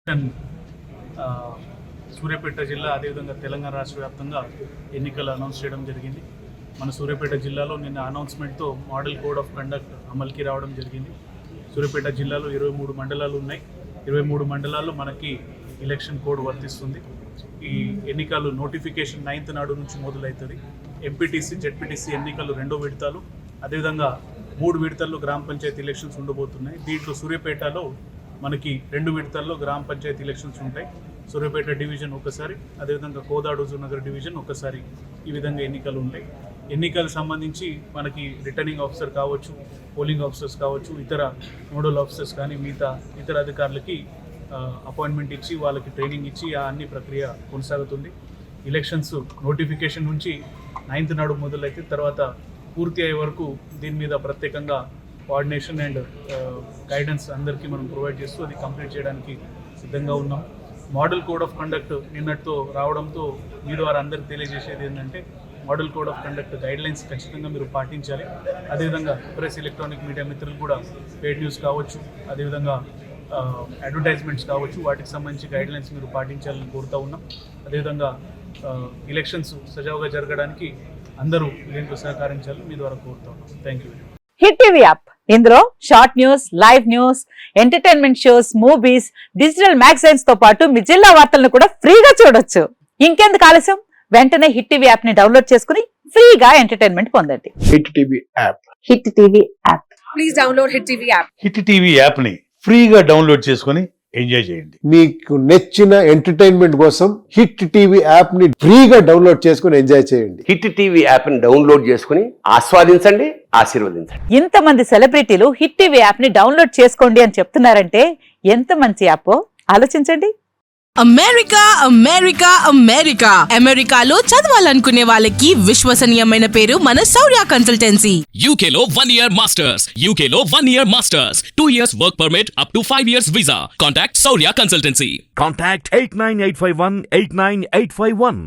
ఆ, సూర్యాపేట జిల్లా అదేవిధంగా తెలంగాణ రాష్ట్ర వ్యాప్తంగా ఎన్నికలు అనౌన్స్ చేయడం జరిగింది. మన సూర్యాపేట జిల్లాలో నిన్న అనౌన్స్మెంట్తో మోడల్ కోడ్ ఆఫ్ కండక్ట్ అమలుకి రావడం జరిగింది. సూర్యాపేట జిల్లాలో 23 మండలాలు ఉన్నాయి. 23 మండలాల్లో మనకి ఎలక్షన్ కోడ్ వర్తిస్తుంది. ఈ ఎన్నికలు నోటిఫికేషన్ 9th నాడు నుంచి మొదలవుతుంది. ఎంపీటీసీ జెడ్పీటీసీ ఎన్నికలు 2వ విడతలు, అదేవిధంగా 3 విడతల్లో గ్రామ పంచాయతీ ఎలక్షన్స్ ఉండబోతున్నాయి. దీంట్లో సూర్యాపేటలో మనకి 2 విడతల్లో గ్రామ పంచాయతీ ఎలక్షన్స్ ఉంటాయి. సూర్యాపేట డివిజన్ ఒకసారి, అదేవిధంగా కోదాడ హుజూర్ నగర్ డివిజన్ ఒకసారి, ఈ విధంగా ఎన్నికలు ఉంటాయి. ఎన్నికలకు సంబంధించి మనకి రిటర్నింగ్ ఆఫీసర్ కావచ్చు, పోలింగ్ ఆఫీసర్స్ కావచ్చు, ఇతర నోడల్ ఆఫీసర్స్ కానీ మిగతా ఇతర అధికారులకి అపాయింట్మెంట్ ఇచ్చి వాళ్ళకి ట్రైనింగ్ ఇచ్చి ఆ అన్ని ప్రక్రియ కొనసాగుతుంది. ఎలక్షన్స్ నోటిఫికేషన్ నుంచి 9th నాడు మొదలైతే తర్వాత పూర్తి అయ్యే వరకు దీని మీద ప్రత్యేకంగా కోఆర్డినేషన్ అండ్ గైడెన్స్ అందరికీ మనం ప్రొవైడ్ చేస్తూ అది కంప్లీట్ చేయడానికి సిద్ధంగా ఉన్నాం. మోడల్ కోడ్ ఆఫ్ కండక్ట్ నిన్నటితో రావడంతో మీ ద్వారా అందరికీ తెలియజేసేది ఏంటంటే model code of conduct guidelines ఖచ్చితంగా మీరు పాటించాలి. అదేవిధంగా ప్రెస్, ఎలక్ట్రానిక్ మీడియా మిత్రులు కూడా పెయిడ్ న్యూస్ కావచ్చు, అదేవిధంగా అడ్వర్టైజ్మెంట్స్ కావచ్చు, వాటికి సంబంధించి గైడ్లైన్స్ మీరు పాటించాలని కోరుతూ ఉన్నాం. అదేవిధంగా ఎలక్షన్స్ సజావుగా జరగడానికి అందరూ దీంట్లో సహకరించాలని మీ ద్వారా కోరుతూ ఉన్నాం. Thank you. Hit TV app, ఇందులో short news, live news, entertainment shows, movies, digital magazines తో పాటు మీ జిల్లా వార్తలను కూడా ఫ్రీగా చూడొచ్చు. ఇంకెందుకు ఆలస్యం, వెంటనే హిట్ టీవీ యాప్ ని డౌన్లోడ్ చేసుకుని ఫ్రీగా ఎంటర్టైన్మెంట్ పొందండి. Hit TV app. Hit TV app. Please download hit TV app. Hit TV app ని ఫ్రీగా డౌన్లోడ్ చేసుకుని ఎంజాయ్ చేయండి. మీకు నచ్చిన ఎంటర్టైన్మెంట్ కోసం హిట్ టీవీ యాప్ ని ఫ్రీగా డౌన్లోడ్ చేసుకుని ఎంజాయ్ చేయండి. హిట్ టీవీ యాప్ ని డౌన్లోడ్ చేసుకుని ఆస్వాదించండి, ఆశీర్వదించండి. ఇంతమంది సెలబ్రిటీలు హిట్ టీవీ యాప్ ని డౌన్లోడ్ చేసుకోండి అని చెప్తున్నారంటే ఎంత మంచి యాప్ ఆలోచించండి. అమెరికా అమెరికా అమెరికా అమెరికాలో చదవాలనుకునే వాళ్ళకి విశ్వసనీయమైన పేరు మన శౌర్య కన్సల్టెన్సీ. UK లో 1 year masters. UK లో 1 year masters. 2 years work permit up to 5 years visa. Contact Saurya Consultancy. Contact 89851 89851.